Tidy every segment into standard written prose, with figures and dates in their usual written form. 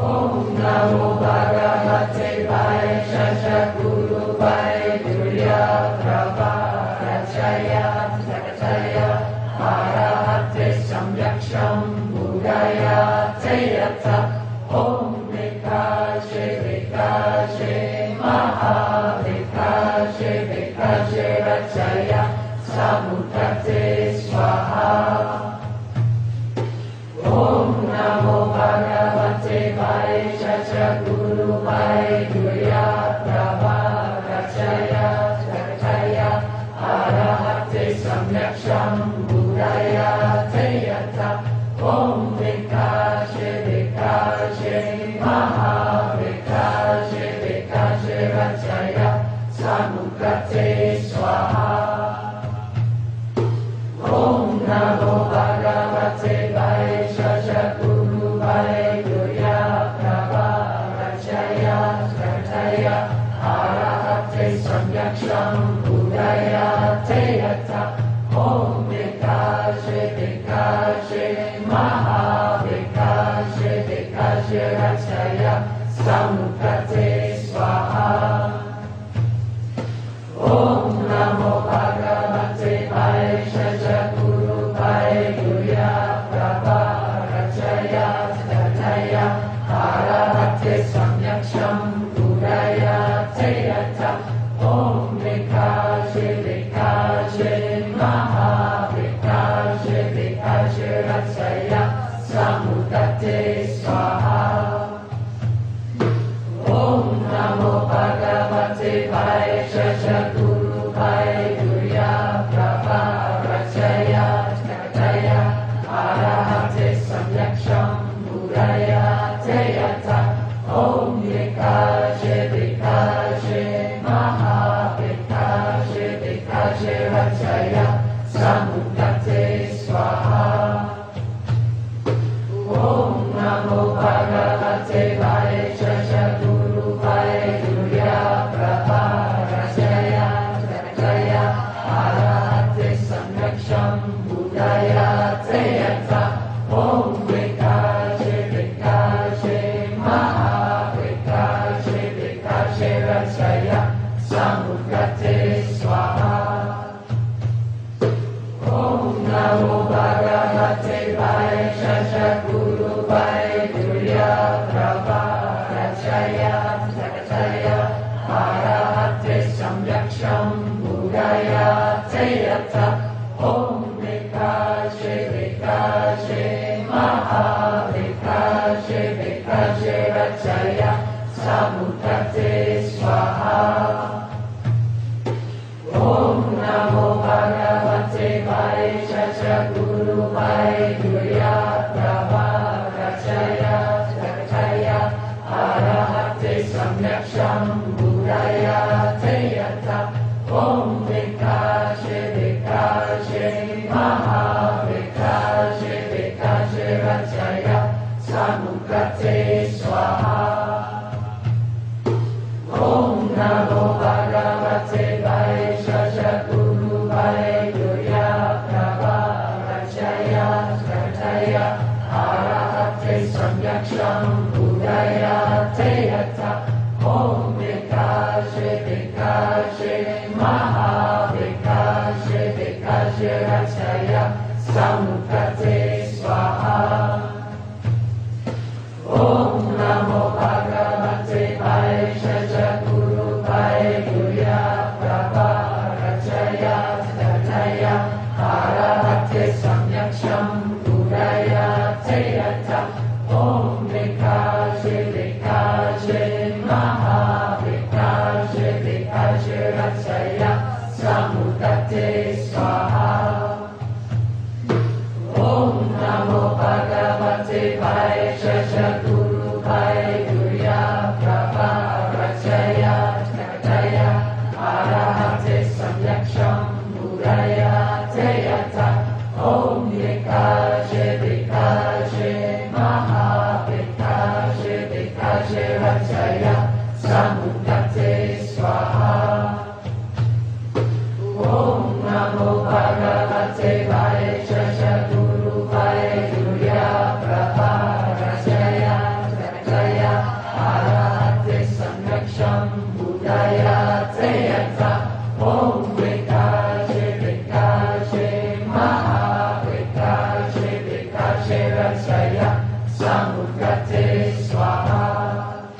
Namo Bhagavate Vaishya Guru Vaidurya Prabha Rachaya Sakataya Arahate Samyaksham Buddhaya Teyata Om Vikashe Vikashe Maha Vikashe Vikashe Rachaya Samukate Swaha. Om Namo Bhagavate Vaishya Guru Vaidurya Prabha Rachaya Sakataya Arahate Samyaksham Buddhaya Teyata Om Vikashe Vikashe Maha Vikashe Vikashe Rachaya Samukate Swaha. Om Namo Bhagavate Vaishya Guru Vaidurya Prabha Rachaya Sakataya Arahate Samyaksham Buddhaya Teyata Om Vikashe Vikashe Maha Vikashe Vikashe Rachaya Samukate Swaha. Om Namo Bhagavate Vaishya Guru Vaidurya Prabha Rachaya Sakataya Arahate Samyaksham Buddhaya Teyata Om Vikashe Vikashe Maha Vikashe Vikashe Rachaya Samukate Swaha. Om Namo Bhagavate Vaishya Guru Vaidurya Prabha Rachaya Sakataya Arahate Samyaksham Buddhaya Teyata Om Vikashe Vikashe Maha Vikashe Vikashe Rachaya Samukate Swaha. Om Namo Bhagavate Vaishya Guru Vaidurya Prabha Rachaya Sakataya Arahate Samyaksham Buddhaya Teyata Om Vikashe Vikashe Maha Vikashe Vikashe Rachaya Samukate Swaha. Om Namo Bhagavate Vaishya Guru Vaidurya Prabha Rachaya Sakataya Arahate Samyaksham Buddhaya Teyata Om Vikashe Vikashe Maha Vikashe Vikashe Rachaya Samukate Swaha. Om Namo Bhagavate Vaishya Guru Vaidurya Prabha Rachaya Sakataya Arahate Samyaksham Buddhaya Teyata Om Vikashe Vikashe Maha Vikashe Vikashe Rachaya Samukate Swaha. Om Namo Bhagavate Vaishya Guru Vaidurya Prabha Rachaya Sakataya Arahate Samyaksham Buddhaya Teyata Om Vikashe Vikashe Maha Vikashe Vikashe Rachaya Samukate Swaha. Om Namo Bhagavate Vaishya Guru Vaidurya Prabha Rachaya Sakataya Arahate Samyaksham Buddhaya Teyata Om Vikashe Vikashe Maha Vikashe Vikashe Rachaya Samukate Swaha. Om Namo Bhagavate Vaishya Guru Vaidurya Prabha Rachaya Sakataya Arahate Samyaksham Buddhaya Teyata Om Vikashe Vikashe Maha Vikashe Vikashe Rachaya Samukate Swaha. Om Namo Bhagavate Vaishya Guru Vaidurya Prabha Rachaya Sakataya Samukate Swaha.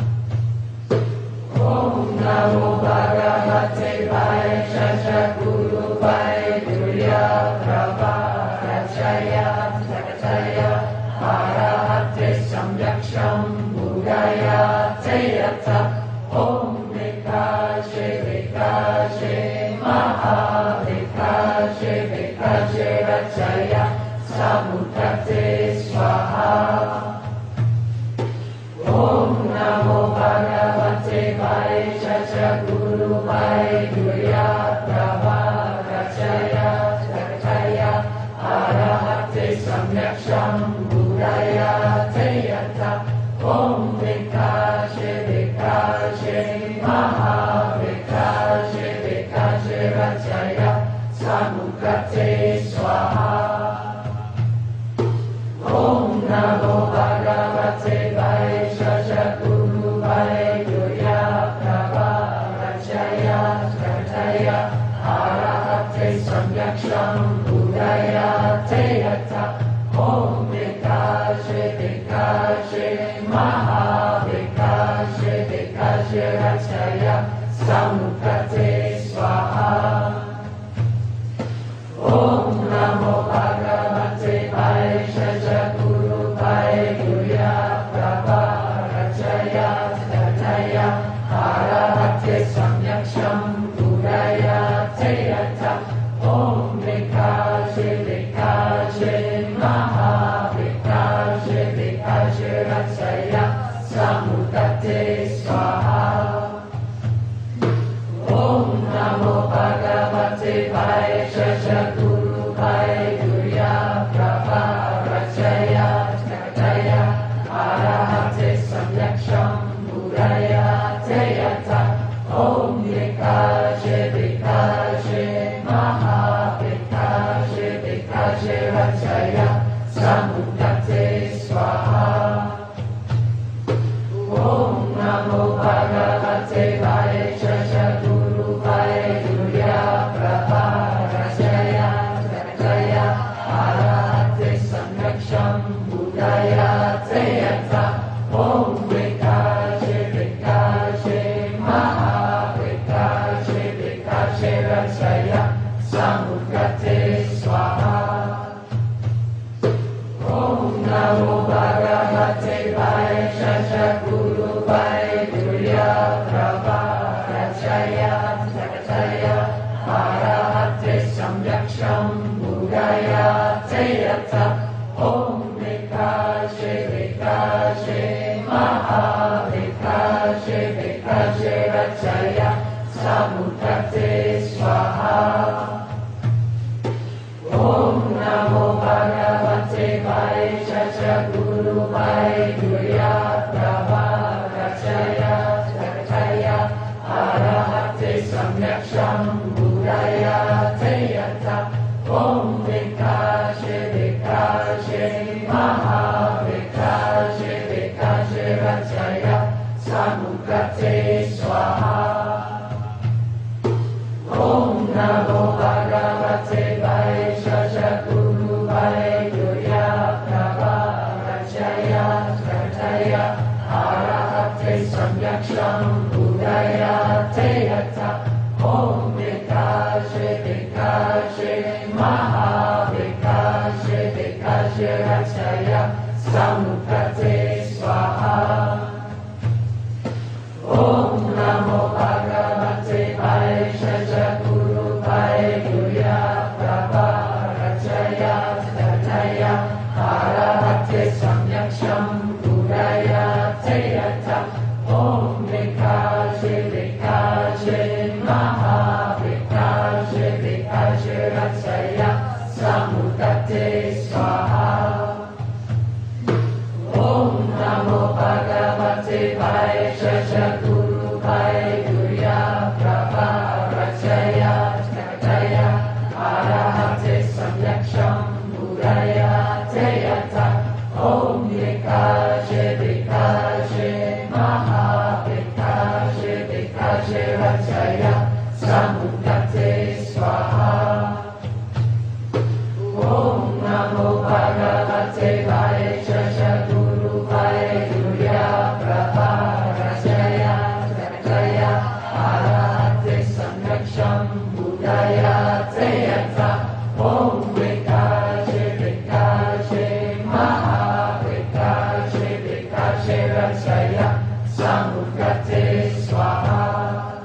Om Namo Bhagavate Vaishya Guru Vaidurya Prabha Rachaya Sakataya Arahate Samyaksham Buddhaya Teyata. Om Vikashe Vikashe Maha Vikashe Vikashe Rachaya Samukate Swaha. Om Namo Bhagavate Vaishya Guru Vaidurya Prabha Rachaya Sakataya Arahate Samyaksham Buddhaya Teyata. Om Vikashe Vikashe Maha Vikashe Vikashe Rachaya Samukate Swaha. Om Namo Bhagavate Vaishya Guru Vaidurya Prabha Rachaya Sakataya Arahate Samyaksham Buddhaya Teyata. Om Vikashe Vikashe Maha Vikashe Vikashe Rachaya Samukate Swaha. Om Namo Bhagavate Vaishya Guru Vaidurya Prabha Rachaya Sakataya Arahate Samyaksham Buddhaya Teyata. Om Vikashe Vikashe Maha Vikashe Vikashe Rachaya Samukate Swaha. Om Namo Bhagavate Vaishya Guru Vaidurya Prabha Rachaya Sakataya Arahate Samyaksham Buddhaya Teyata. Om Vikashe Vikashe Maha Vikashe Vikashe Rachaya Samukate Swaha. Om Namo Bhagavate Vaishya Guru Vaidurya Prabha Rachaya Sakataya Arahate Samyaksham Buddhaya Teyata. Om Vikashe Vikashe Maha Vikashe Vikashe Rachaya Samukate Swaha. Om Namo Bhagavate Vaishya Guru Vaidurya Prabha Rachaya Sakataya Arahate Samyaksham Buddhaya Teyata. Om Vikashe Vikashe Maha Vikashe Vikashe Rachaya Samukate Swaha. Om Namo Bhagavate Vaishya Guru Vaidurya Prabha Rachaya Sakataya Arahate Samyaksham Buddhaya Teyata. Om Vikashe Vikashe Maha Vikashe Vikashe Rachaya Samukate Swaha. Om Namo Bhagavate Vaishya Guru Vaidurya Prabha Rachaya Sakataya Arahate Samyaksham Buddhaya Teyata. Om Vikashe Vikashe Maha Vikashe Vikashe Rachaya Samukate Swaha. Om Namo Bhagavate Vaishya Guru Vaidurya Prabha Rachaya Sakataya Arahate Samyaksham Buddhaya Teyata. Om Vikashe Vikashe Maha Vikashe Vikashe Rachaya Samukate Swaha. Om Namo Bhagavate Vaishya Guru Vaidurya Prabha Rachaya Sakataya Arahate Samyaksham Buddhaya Teyata. Om Vikashe Vikashe Maha Vikashe Vikashe Rachaya Samukate Swaha. Om Namo Bhagavate Vaishya Guru Vaidurya Rachaya Samudgate Swaha.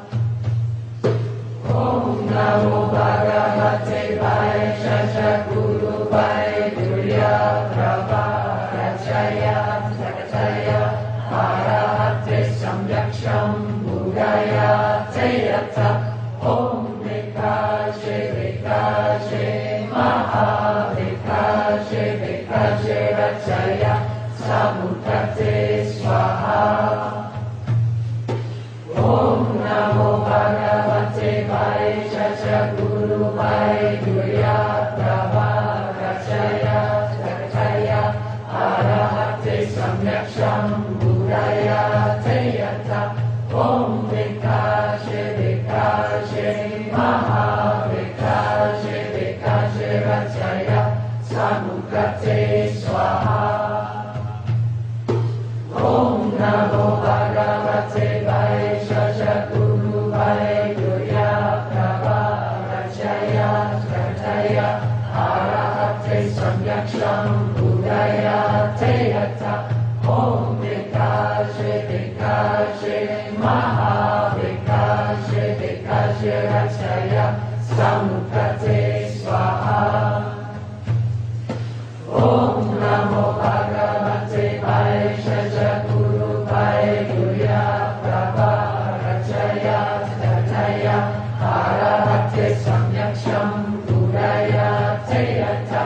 Om Namo Bhagavate Vaishya Guru Vaidurya Prabha Rachaya Sakataya Arahate Samyaksham Buddhaya Teyata. Om Vikaje Vikaje Maha Vikaje Vikaje Rachaya Samudgate Swaha. Om Namo Bhagavate Vaishya Guru Vaidurya Prabha Rachaya Sakataya Arahate Samyaksham Buddhaya Teyata. Om Vikaje Vikaje Maha Vikaje Vikaje Rachaya Samudgate Swaha. Om Namo Bhagavate Vaishya Guru Vaidurya Prabha Rachaya Sakataya Arahate Samyaksham Buddhaya Teyata. Om Vikaje Vikaje Maha Vikaje Vikaje Rachaya Samudgate Swaha. Om Namo Bhagavate Vaishya Guru Vaidurya Prabha Rachaya Sakataya Arahate Samyaksham Buddhaya Teyata.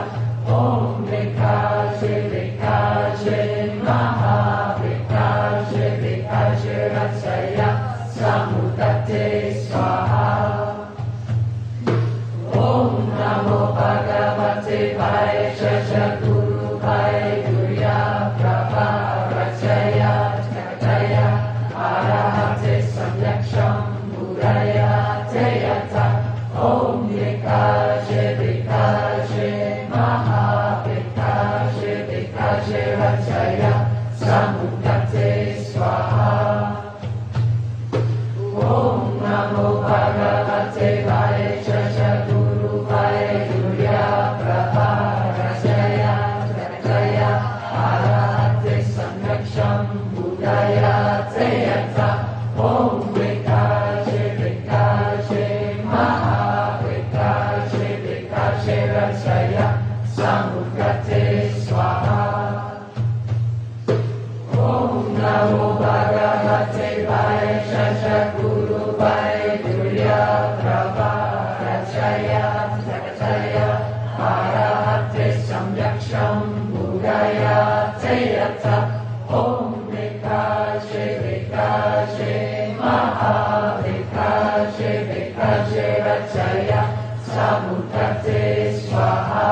Om Vikaje Vikaje Maha Vikaje Vikaje Rachaya Samudgate Swaha. Om Namo Bhagavate Vaishya Guru Vaidurya Prabha Rachaya Sakataya Arahate Samyaksham Buddhaya Teyata. Om Vikaje Vikaje Maha Vikaje Vikaje Rachaya Samudgate Swaha. Om Namo Bhagavate Vaishya Guru Vaidurya Prabha Rachaya Sakataya Arahate Samyaksham Buddhaya Teyata. Om Vikaje Vikaje Maha Vikaje Vikaje Rachaya Samudgate Swaha. Om Namo Bhagavate Vaishya Guru Vaidurya Prabha Rachaya Sakataya Arahate Samyaksham Buddhaya Teyata. Om Vikaje Vikaje Maha Vikaje Vikaje Rachaya Samudgate Swaha.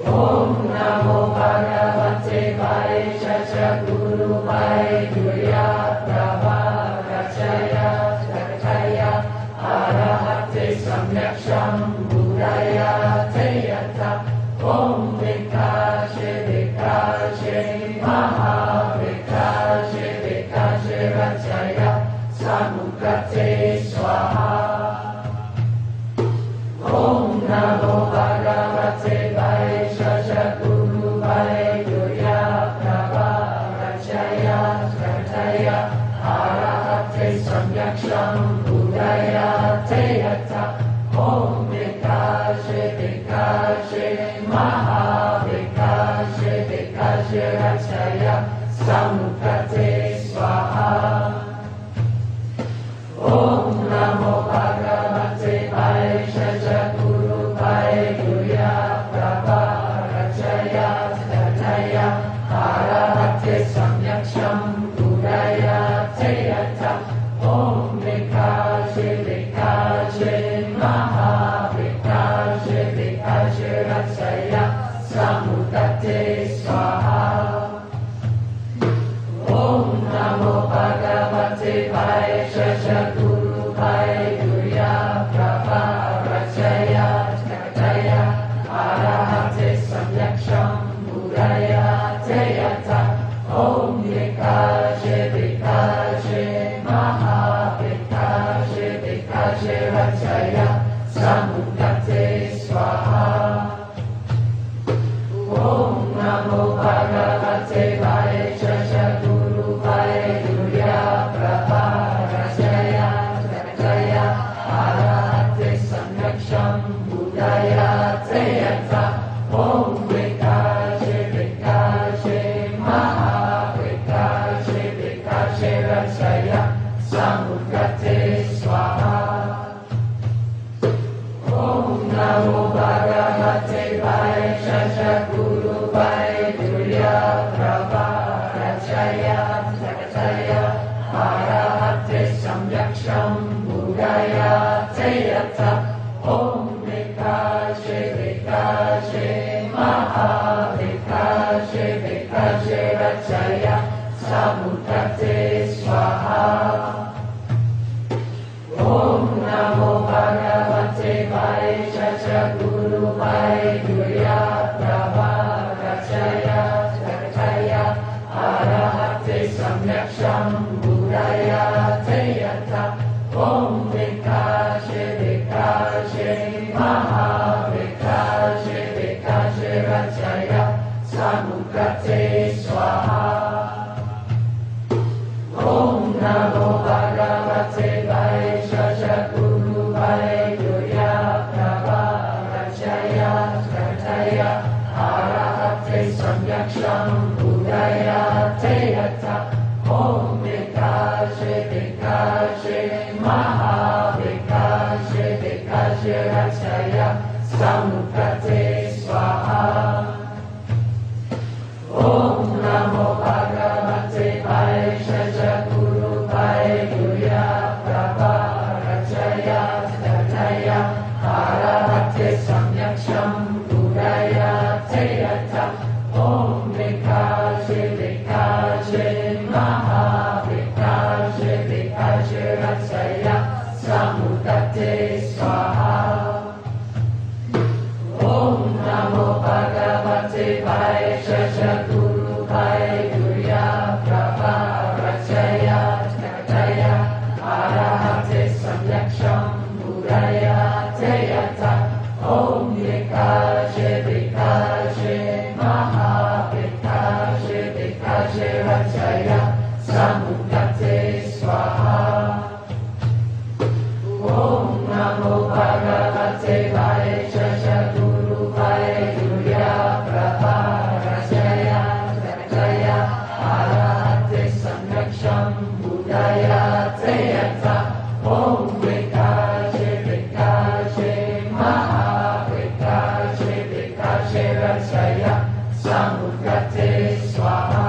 Om Namo Bhagavate Vaishya Guru Vaidurya Prabha Rachaya Sakataya Arahate Samyaksham Buddhaya Teyata. Om Vikaje Vikaje Maha Vikaje Vikaje Rachaya Samudgate Swaha. Om Namo Bhagavate Vaishya Guru Vaidurya Prabha Rachaya Sakataya Arahate Samyaksham Buddhaya Teyata. Om Vikaje Vikaje Maha Vikaje Vikaje Rachaya Samudgate Swaha. Om Namo Bhagavate Vaishya Guru Vaidurya Prabha Rachaya Sakataya Arahate Samyaksham Buddhaya Teyata. Om Vikaje Vikaje Maha Vikaje Vikaje Rachaya Samudgate Swaha. Om Namo Bhagavate Vaishya Guru Vaidurya Prabha Rachaya Sakataya Arahate Samyaksham Buddhaya Teyata. Om Vikaje Vikaje Maha Vikaje Vikaje Rachaya Samudgate Swaha. Om Namo Bhagavate Vaishya Rachaya Samudgate Swaha. Om Namo Bhagavate Vaishya Guru Vaidurya Prabha Rachaya Sakataya Arahate Samyaksham Buddhaya Teyata. Om Vikashe Vikashe Maha Vikashe Vikashe Rachaya Samudgate Swaha. Om Namo Bhagavate Vaishya Guru Vaidurya Prabha Rachaya Sakataya Arahate Samyaksham Buddhaya Teyata. Om Vikashe Vikashe Maha Vikashe Vikashe Rachaya Samudgate Swaha. Om Namo Bhagavate Vaishya Guru Vaidurya Prabha Rachaya Sakataya Arahate Samyaksham Buddhaya Teyata. Om Vikashe Vikashe Maha Vikashe Vikashe Rachaya Samudgate Swaha. Om Namo Bhagavate Vaishya Guru Vaidurya Prabha Rachaya Sakataya Arahate Samyaksham Buddhaya Teyata. Om Vikashe Vikashe Maha Vikashe Vikashe Rachaya Samudgate Swaha. Om Namo Bhagavate Vaishya Guru Vaidurya Prabha Rachaya Sakataya Arahate Samyaksham Buddhaya Teyata. Om Vikashe Vikashe Maha Vikashe Vikashe Rachaya Samudgate Swaha. Om Namo Bhagavate Vaishya Guru Vaidurya Prabha Rachaya Sakataya Arahate Samyaksham Buddhaya Teyata. Om Vikashe Vikashe Maha Vikashe Vikashe Rachaya Samudgate Swaha.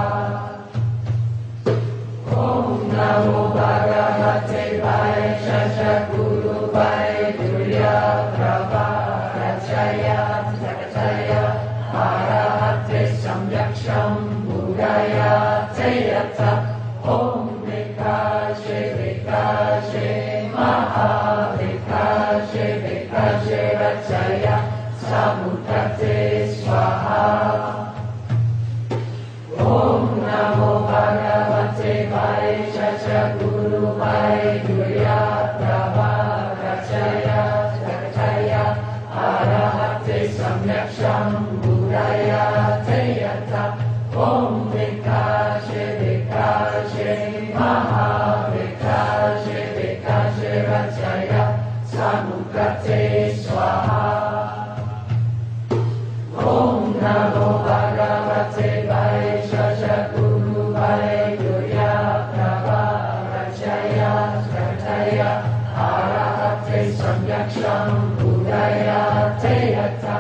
Om Namo Bhagavate Vaishya Guru Vaidurya Prabha Rachaya Sakataya Arahate Samyaksham Buddhaya Teyata. Om Vikashe Vikashe Maha Vikashe Vikashe Rachaya Samudgate Swaha. Om Namo Bhagavate Vaishya Guru Vaidurya Prabha Rachaya Sakataya Arahate Samyaksham Buddhaya Teyata. Om Vikashe Vikashe Maha Vikashe Vikashe Rachaya Samudgate Swaha. Om Namo Bhagavate Vaishya Guru Vaidurya Prabha Rachaya Sakataya Arahate Samyaksham Buddhaya Teyata.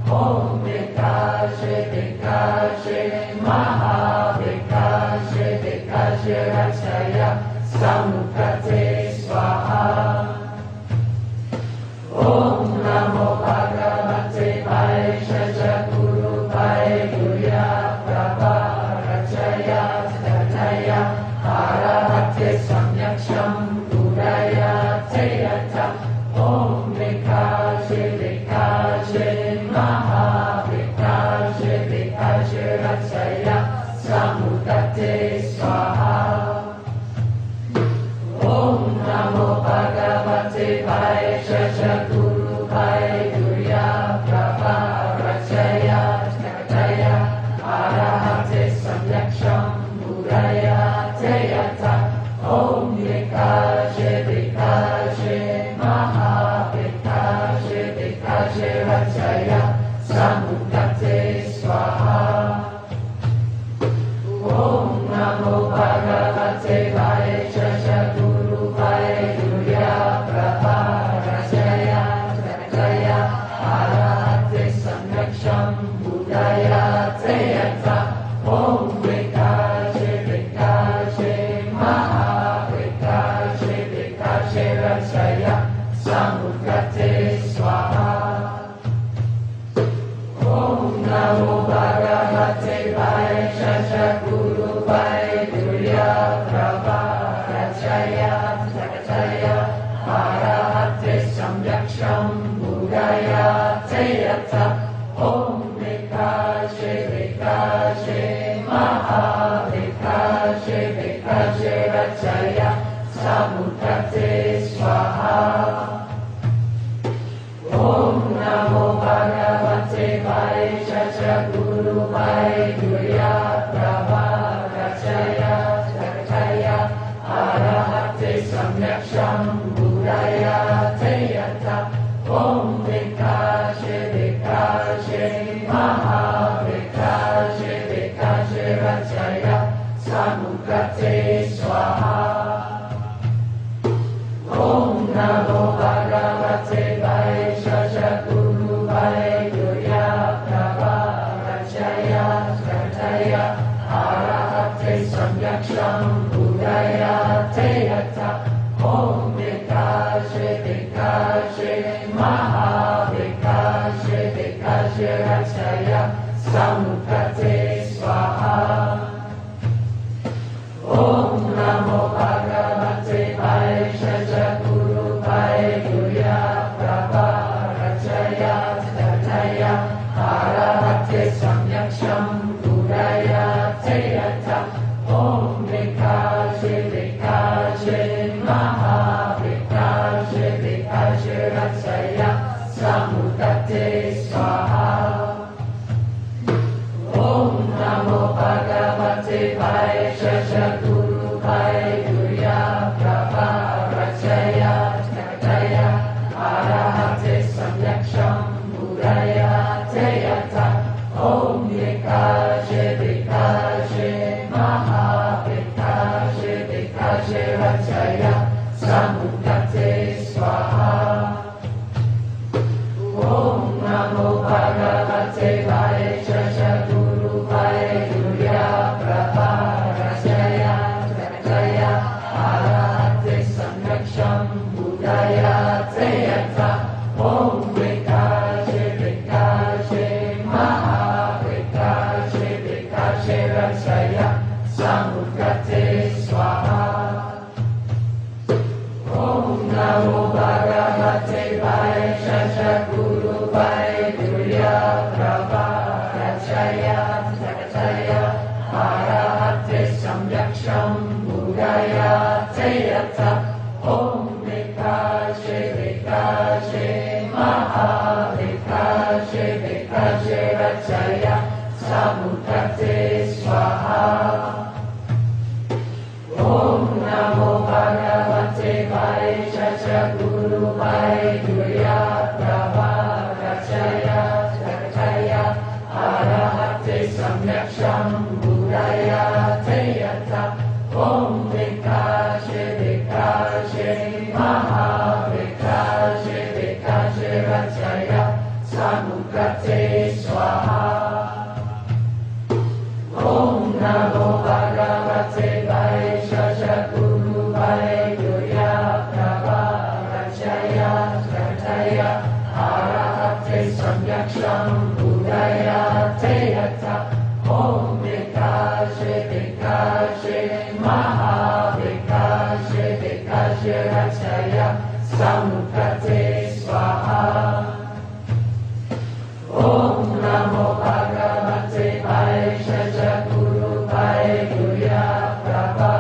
Om Vikashe Vikashe Maha Vikashe Vikashe Rachaya Samudgate Swaha. Om Namo Bhagavate Vaishya Guru Vaidurya Prabha Rachaya Sakataya Arahate Samyaksham Buddhaya Teyata. Om Vikashe Vikashe Maha Vikashe Vikashe Rachaya Samudgate Swaha. Om Namo Bhagavate Vaishya Guru Vaidurya Prabha Rachaya Sakataya Arahate Samyaksham Buddhaya Teyata. Om Vikashe Vikashe Maha Vikashe Vikashe Rachaya Samudgate Swaha. Om Namo Bhagavate Vaishya Gurupai Durya Prabha Rachaya Sakataya Arahate Samyaksham Buddhaya Teyata Om Vikashe Vikashe Maha Vikashe Vikashe Rachaya Samudate Swaha Om Namo Bhagavate Vaishya Guru Durya Prabha Rachaya Sakataya Arahate Samyaksham Buddhaya Teyata Om Vikashe Vikashe Maha Vikashe Vikashe Rachaya Samudate Swaha Om Namo Bhagavate Vaishya Guru Durya Prabha Rachaya Sakataya Arahate Samyaksham Buddhaya Teyata Om Vikashe Vikashe Maha Vikashe Vikashe Rachaya Samudate Swaha Om Namo Bhagavate Vaishya Guru Durya Prabha Rachaya Sakataya Arahate Samyaksham Buddhaya Teyata Om Vikashe Vikashe Maha Vikashe Vikashe Rachaya Samudate Swaha Om Namo Bhagavate Vaishya Guru Durya Prabha Rachaya Sakataya Arahate Samyaksham Buddhaya Teyata Om Vikashe Vikashe Maha Vikashe Vikashe Rachaya Samudate Swaha Om Namo Bhagavate Vaishya Guru Durya Prabha Rachaya Sakataya Arahate Samyaksham Buddhaya Teyata Om Vikashe Vikashe Maha Vikashe Vikashe Rachaya Samudate Swaha Om Namo Bhagavate Vaishya Guru Durya Prabha Rachaya Sakataya Arahate Samyaksham Buddhaya Teyata Om Vikashe Vikashe Maha Vikashe Vikashe Rachaya Samudate Swaha Om Namo Bhagavate Vaishya Guru Durya Prabha Rachaya Sakataya Arahate Samyaksham Buddhaya Teyata Om Vikashe Vikashe Maha Vikashe Vikashe Rachaya Samudate Swaha Om Namo Bhagavate Vaishya Guru Durya Prabha Rachaya Sakataya Arahate Samyaksham Buddhaya Teyata Om Vikashe Vikashe Maha Vikashe Vikashe Rachaya Samudate Swaha Om Namo Bhagavate Vaishya Guru Durya Prabha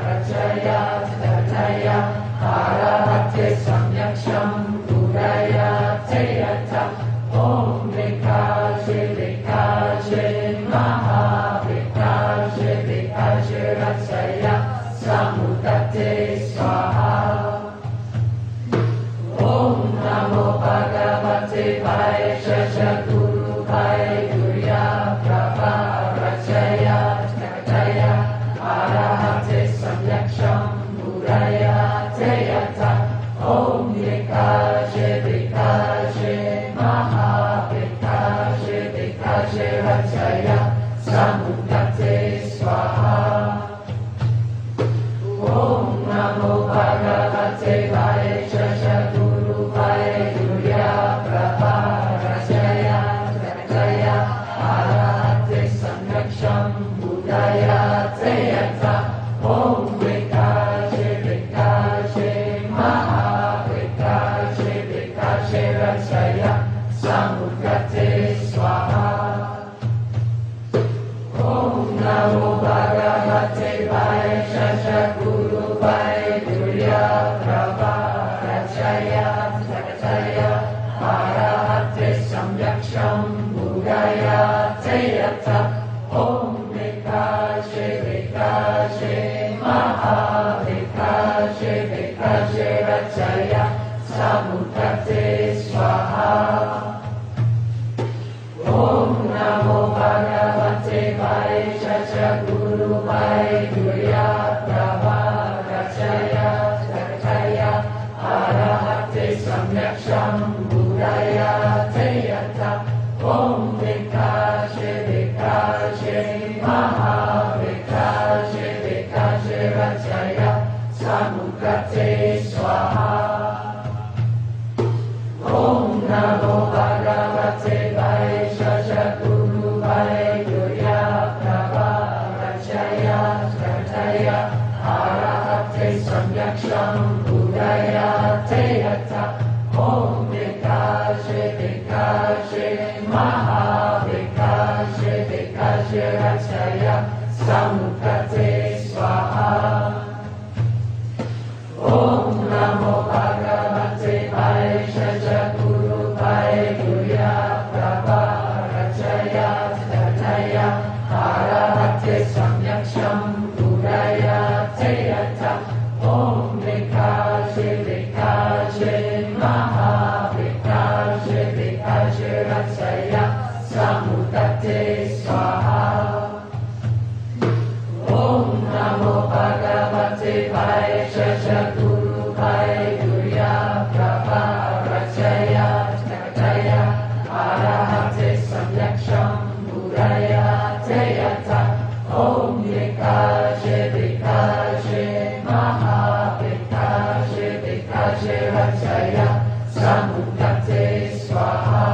Rachaya Sakataya Arahate Samyaksham Buddhaya Teyata Om Vikashe Vikashe Maha Vikashe Vikashe Rachaya Samudate Swaha Om Namo Bhagavate Vaishya Guru Durya Prabha Rachaya Sakataya Arahate Samyaksham Buddhaya Teyata Om Vikashe Vikashe Maha Vikashe Vikashe Rachaya Samudate Swaha Om Namo Bhagavate Vaishya Guru Durya Prabha Rachaya Sakataya Arahate Samyaksham Buddhaya te yata Om Vikache Vikache Maha Vikache Vikache Rachaya Samudgate Swaha Om Namo Bhagavate Vaishya Guru Vaidurya Prabha Rachaya Sakataya Arahate Samyaksham Buddhaya Te Yata Om Vikache Vikache Maha Vikache Vikache Rachaya Samudgate Swaha Om Namo Bhagavate Vaishya Guru Vaidurya Prabha Rachaya Sakataya Arahate Samyaksham Buddhaya Te Yata Om Vikache Vikache Maha Vikache Vikache Rachaya Samudgate Swaha Om Namo Bhagavate Vaishya Guru Vaidurya Prabha Rachaya Sakataya Arahate Samyaksham Buddhaya Te Yata Om Vikache Vikache Maha Vikache Vikache Rachaya Samudgate Swaha Om Namo Bhagavate Vaishya Guru Vaidurya Prabha Rachaya Sakataya Arahate Samyaksham Buddhaya Te Yata Om Vikache Vikache Maha Vikache Vikache Rachaya Samudgate Swaha Om Namo Bhagavate Vaishya Guru Vaidurya Prabha Rachaya Sakataya Arahate Samyaksham Buddhaya Te Yata Om Vikache Vikache Maha Vikache Vikache Rachaya Samudgate Swaha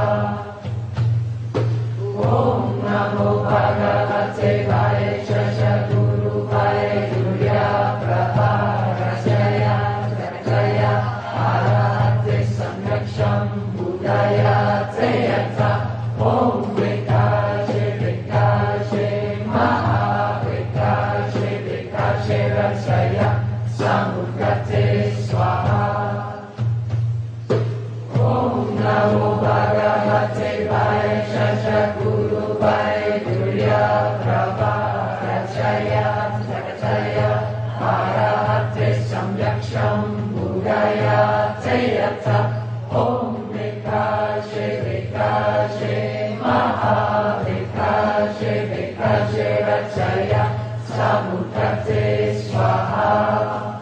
Om Namo Bhagavate Vaishya Guru Vaidurya Prabha Rachaya Sakataya Arahate Samyaksham Buddhaya Te Yata Om Vikache Vikache Maha Vikache Vikache Rachaya Samudgate Swaha Om Namo Bhagavate Vaishya Guru Vaidurya Prabha Rachaya Sakataya Arahate Samyaksham Buddhaya Te Yata Om Vikache Vikache Maha Vikache Vikache Rachaya Samudgate Swaha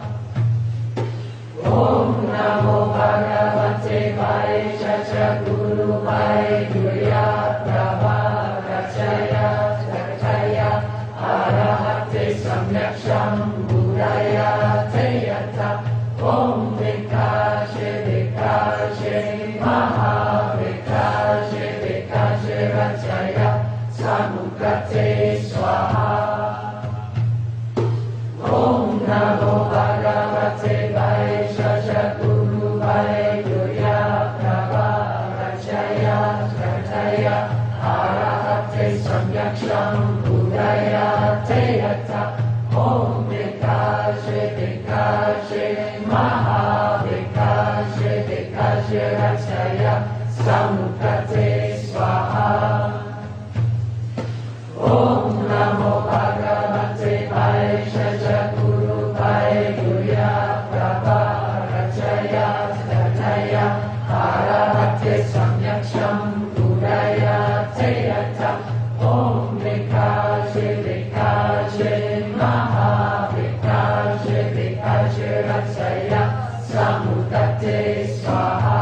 Om Namo Bhagavate Vaishya Guru Vaidurya Prabha Rachaya Sakataya Arahate Samyaksham Buddhaya Te Yata Om Vikache Vikache Maha Vikache Vikache Rachaya Samudgate Swaha Om Namo Bhagavate Vaishya Guru Vaidurya Prabha Rachaya Sakataya Arahate Samyaksham Buddhaya Te Yata Om Vikache Vikache Maha Vikache Vikache Rachaya Samudgate Swaha Om Namo Bhagavate Vaishya Guru Vaidurya Prabha Rachaya Sakataya Arahate Samyaksham Buddhaya Te Yata Om Vikache Vikache Maha Vikache Vikache Rachaya Samudgate Swaha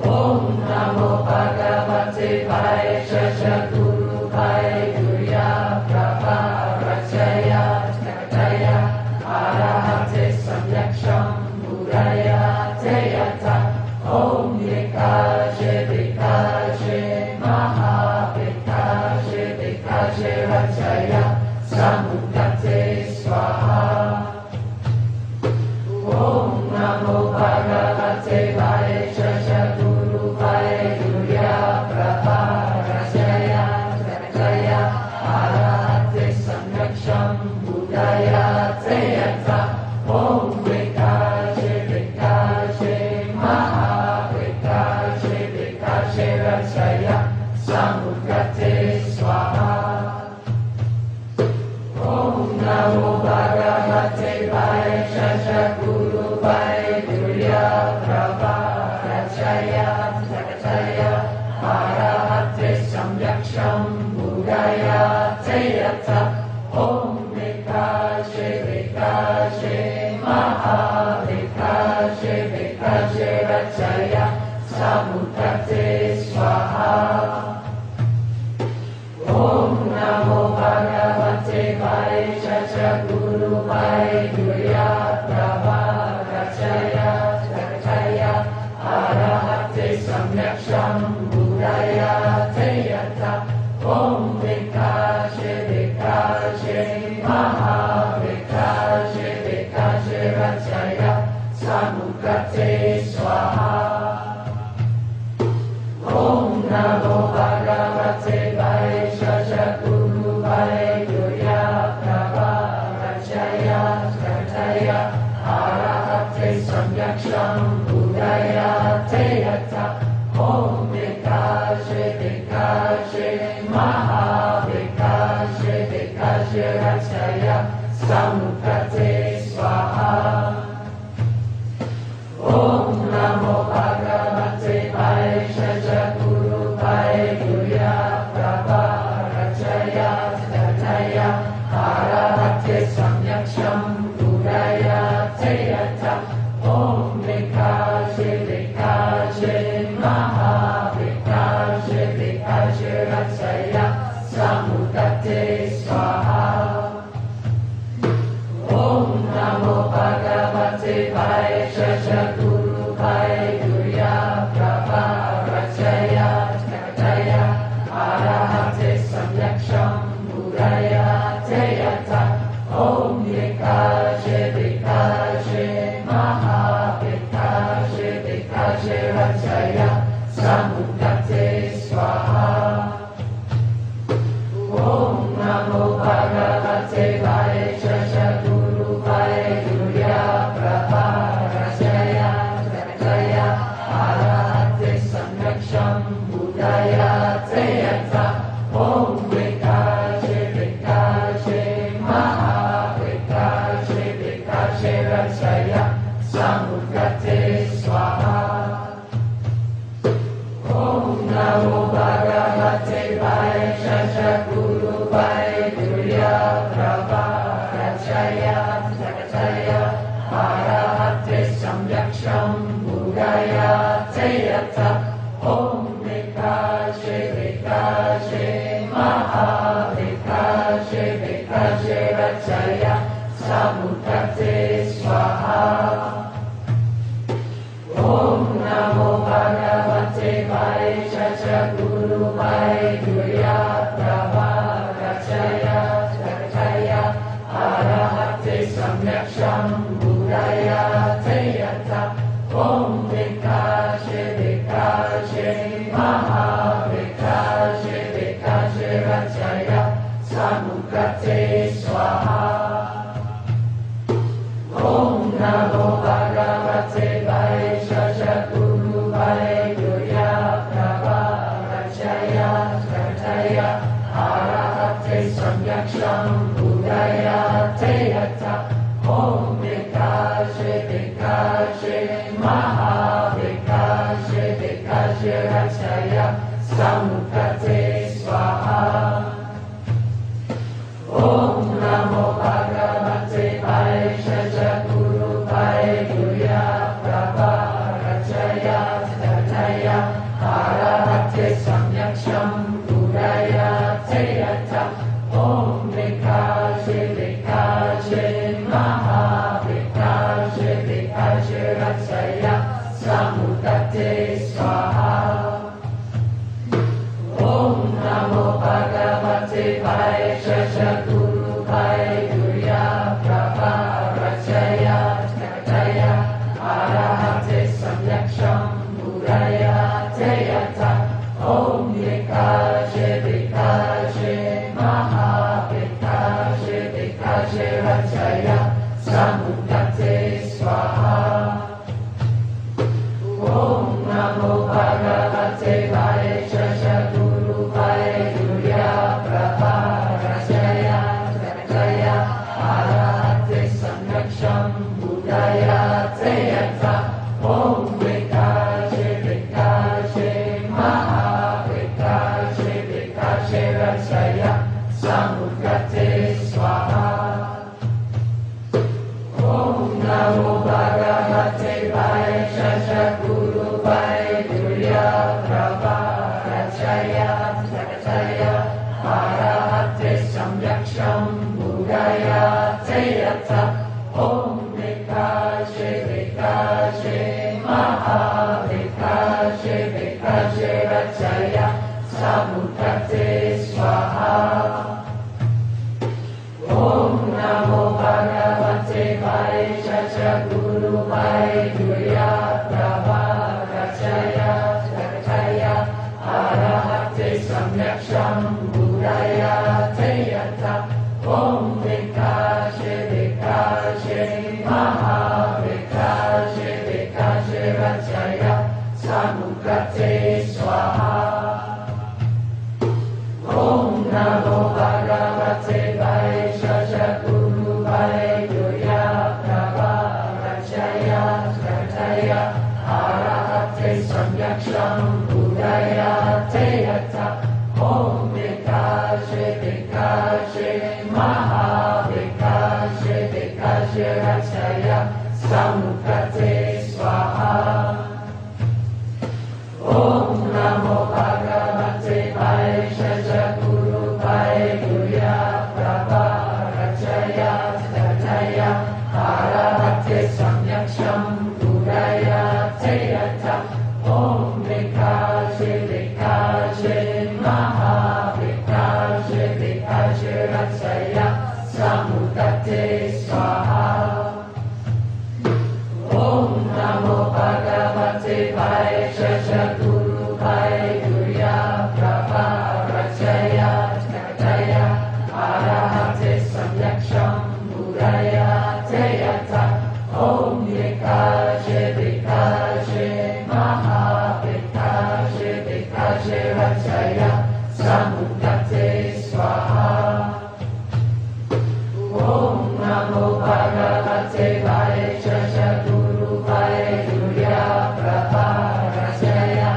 Om Namo Bhagavate Vaishya Guru Vaidurya Prabha Rachaya Samudate Swaha. Om Namo Bhagavate Vaishya Guru Vaidurya Praparajaya Jaya Arahate Samyaksham Buddhaya Teyata. Om Vikache Vikache Maha Vikache Vikache Rachaya Samudate Swaha. Om Namo Bhagavate Vaishya Guru Vaidurya Praparajaya Jaya Arahate Samyaksham Buddhaya Teyata. Om Vikache Vikache Maha Vikache Vikache Rachaya Samudate Swaha. Om Namo Bhagavate Vaishya Guru Vaidurya Praparajaya Jaya Arahate Samyaksham Buddhaya Teyata. Om Vikache Vikache Maha Vikache Vikache Rachaya Samudate Swaha. Om Namo Bhagavate Vaishya Guru Vaidurya Praparajaya Jaya Arahate Samyaksham Buddhaya Teyata. Om Vikache Vikache Maha Vikache Vikache Rachaya Samudate Swaha. Om Namo Bhagavate Vaishya Guru Vaidurya Praparajaya Jaya Arahate Samyaksham Buddhaya Teyata. Om Vikache Vikache Maha Vikache Vikache Rachaya Samudate Swaha. Om Namo Bhagavate Vaishya Guru Vaidurya Praparajaya Jaya Arahate Samyaksham Buddhaya Teyata. Om Vikache Vikache Maha Vikache Vikache Rachaya Samudate Swaha. Om Namo Bhagavate Vaishya Guru Vaidurya Praparajaya Jaya Arahate Samyaksham Buddhaya Teyata. Om Vikache Vikache Maha Vikache Vikache Rachaya Samudate Swaha. Om Namo Bhagavate Vaishya Guru Vaidurya Praparajaya Jaya Arahate Samyaksham Buddhaya Teyata. Om Vikache Vikache Maha Vikache Vikache Rachaya Samudate Swaha. Om Namo Bhagavate Vaishya Guru Vaidurya Praparajaya Jaya Arahate Samyaksham Buddhaya Teyata. Om Vikache Vikache Maha Vikache Vikache Rachaya Samudate Swaha. Om Namo Bhagavate Vaishya Guru Vaidurya Praparajaya Jaya Arahate Samyaksham Buddhaya Teyata. Om Vikache Vikache Maha Vikache Vikache Rachaya Samudate Swaha. Om Namo Bhagavate Vaishya Guru Vaidurya Praparajaya Jaya Arahate Samyaksham Buddhaya Teyata. Om Vikache Vikache Maha Vikache Vikache Rachaya Samudate Swaha. Om Samudate Swaha. Om Namo Bhagavate Vaishya Guru Vaidurya Prabharachaya Jaya Arahate Samyaksham Buddhaya Teyata. Om Vikache Vikache Maha Vikache Vikache Rachaya Samudate Swaha. Om Namo Bhagavate Vaishya Guru Vaidurya Prabharachaya Jaya Arahate Samyaksham Buddhaya Teyata. Om Vikache Vikache Maha Vikache Vikache Rachaya Samudate Swaha. Om Namo Bhagavate Vaishya Guru Vaidurya Prabharachaya Jaya Arahate Samyaksham Buddhaya Teyata. Om Vikache Vikache Maha Vikache Vikache Rachaya Samudate Swaha. Om Namo Bhagavate Vaishya Guru Vaidurya Prabharachaya Jaya Arahate Samyaksham Buddhaya Teyata. Om Vikache Vikache Maha Vikache Vikache Rachaya Samudate Swaha. Om Namo Bhagavate Vaishya Guru Vaidurya Prabharachaya Jaya Arahate Samyaksham Buddhaya Teyata. Om Vikache Vikache Maha Vikache Vikache Rachaya Samudate Swaha. Om Namo Bhagavate Vaishya Guru Vaidurya Prabharachaya Jaya Arahate Samyaksham Buddhaya Teyata. Om Vikache Vikache Maha Vikache Vikache Rachaya Samudate Swaha. Om Namo Bhagavate Vaishya Guru Vaidurya Prabharachaya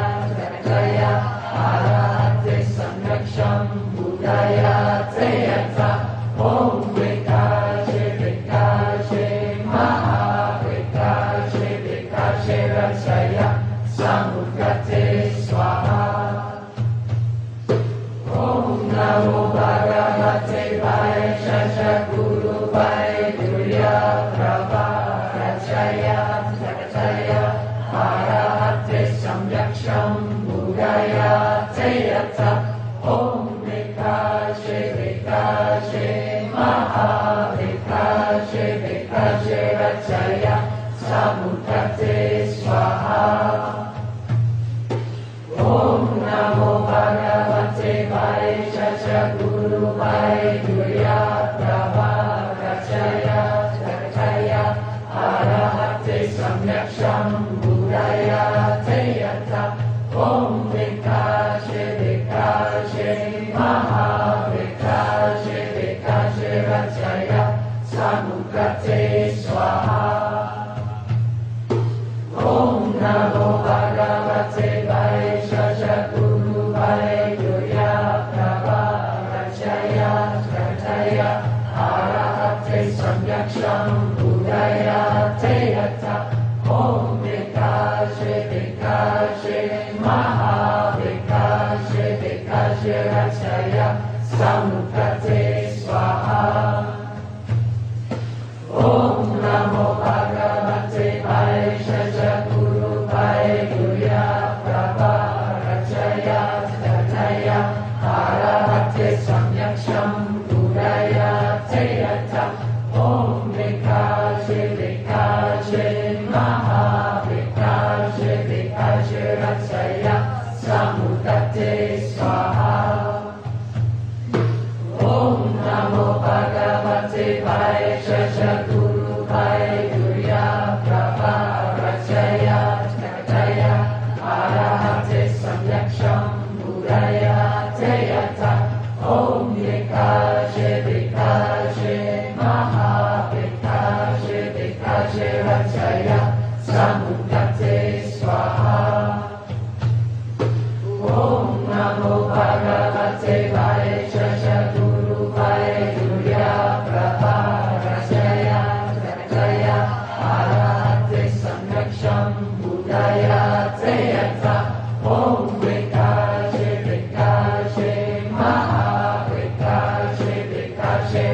Jaya Arahate Samyaksham Buddhaya Teyata. Om Vikache Vikache Maha Vikache Vikache Rachaya Samudate Swaha. Om Namo Bhagavate Vaishya Guru Vaidurya Prabharachaya Jaya Arahate Samyaksham Buddhaya Teyata. Om Vikache Vikache Maha Vikache Vikache Rachaya Samudate Swaha. Om Namo Bhagavate Vaishya Guru Vaidurya Prabharachaya Jaya Arahate Samyaksham Buddhaya Teyata. Om Vikache Vikache Maha Vikache Vikache Rachaya Samudate Swaha. Om Namo Bhagavate Vaishya Guru Vaidurya Prabharachaya Jaya Arahate Samyaksham Buddhaya Teyata. Om Vikache Vikache Maha Vikache Vikache Rachaya Samudate Swaha. Om Namo Bhagavate Vaishya Guru Vaidurya Prabharachaya Jaya Arahate Samyaksham Buddhaya Teyata. Om Vikache Vikache Maha Vikache Vikache Rachaya Samudate Swaha. Om Namo Bhagavate Vaishya Guru Vaidurya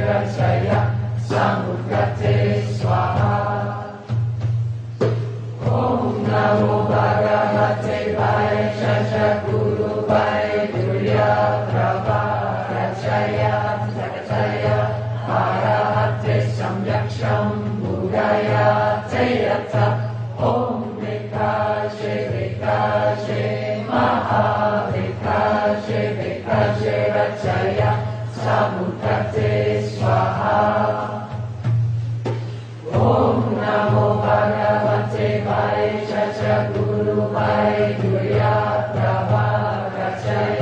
रचय समुद्गते स्वाहा ॐ नमो भगवते वैशेषगुरुवैर्य प्रभा रचय जगतय अरहते सम्यक्षं बुद्धयते यथ ॐ विकाशे विकाशे महाविकाशे विकाशे रचय समुद्गते स्वाहा ॐ नमो भगवते वैशेषगुरुवैर्य प्रभा रचय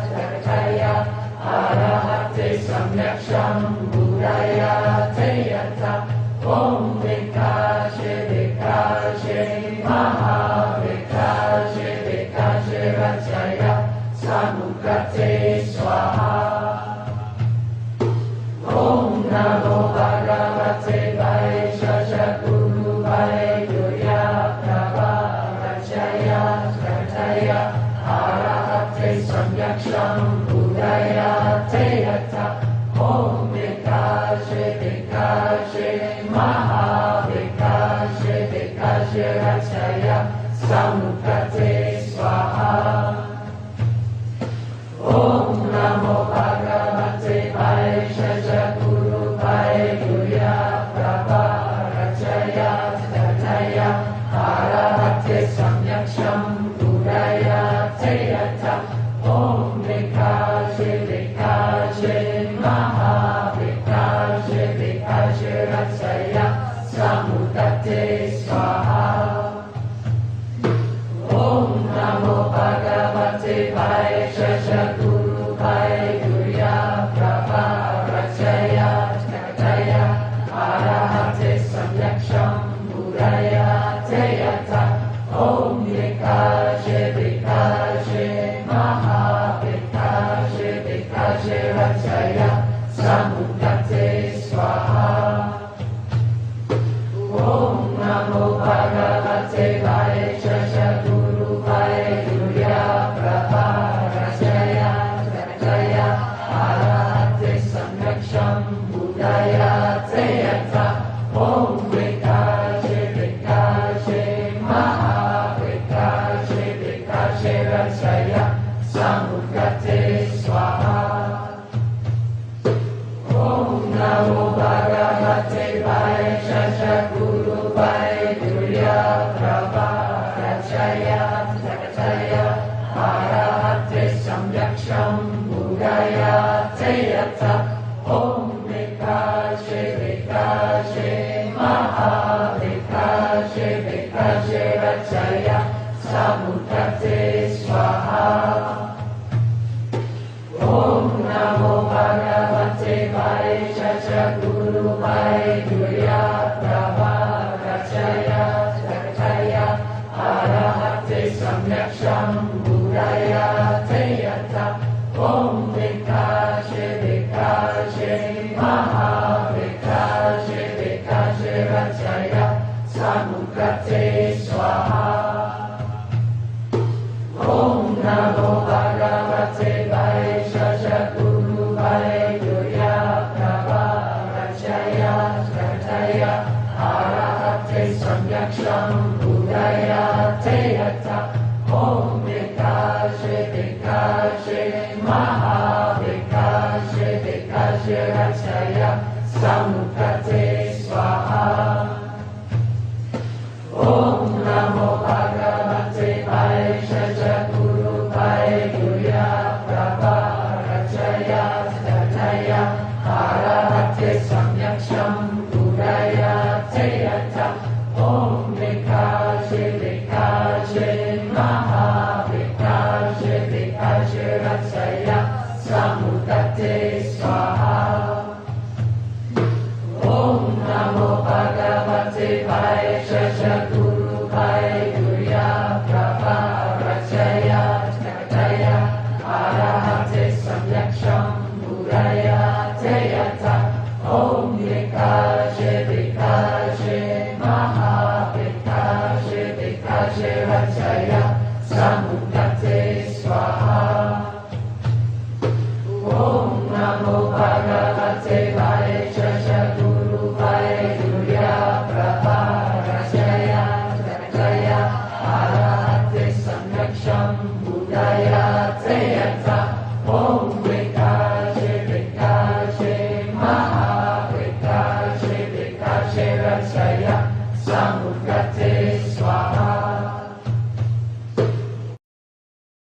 जगतय अरहते सम्यक्षं बुद्धयते यथ ॐ विकाशे विकाशे महाविकाशे विकाशे रचय समुद्गते स्वाहा ॐ नमो भगवते वैशेषगुरुवैर्य प्रभा रचय जगतय अरहते सम्यक्षं बुद्धयते यथ ॐ विकाशे विकाशे महाविकाशे विकाशे रचय समुद्गते स्वाहा ॐ नमो भगवते वैशेषगुरुवैर्य प्रभा रचय जगतय अरहते सम्यक्षं बुद्धयते यथ ॐ विकाशे विकाशे महाविकाशे विकाशे रचय समुद्गते स्वाहा ॐ नमो भगवते वैशेषगुरुवैर्य प्रभा रचय जगतय अरहते सम्यक्षं बुद्धयते यथ ॐ विकाशे विकाशे महाविकाशे विकाशे रचय समुद्गते स्वाहा ॐ नमो भगवते वैशेषगुरुवैर्य प्रभा रचय जगतय अरहते सम्यक्षं बुद्धयते यथ ॐ विकाशे विकाशे महाविकाशे विकाशे रचय समुद्गते स्वाहा ॐ नमो भगवते वैशेषगुरुवैर्य प्रभा रचय जगतय अरहते सम्यक्षं बुद्धयते यथ ॐ विकाशे विकाशे महाविकाशे विकाशे रचय समुद्गते स्वाहा ॐ नमो भगवते वैशेषगुरुवैर्य प्रभा रचय जगतय अरहते सम्यक्षं बुद्धयते यथ ॐ विकाशे विकाशे महाविकाशे विकाशे रचय समुद्गते स्वाहा ॐ नमो भगवते वैशेषगुरुवैर्य प्रभा रचय जगतय अरहते सम्यक्षं बुद्धयते यथ ॐ विकाशे विकाशे महाविकाशे विकाशे रचय समुद्गते स्वाहा ॐ नमो भगवते वैशेषगुरुवैर्य प्रभा रचय जगतय अरहते सम्यक्षं बुद्धयते यथ ॐ विकाशे विकाशे महाविकाशे विकाशे रचय समुद्गते स्वाहा ॐ नमो भगवते वैशेषगुरुवैर्य प्रभा रचय जगतय अरहते सम्यक्षं बुद्धयते यथ ॐ विकाशे विकाशे महाविकाशे विकाशे रचय समुद्गते स्वाहा ॐ नमो भगवते Maha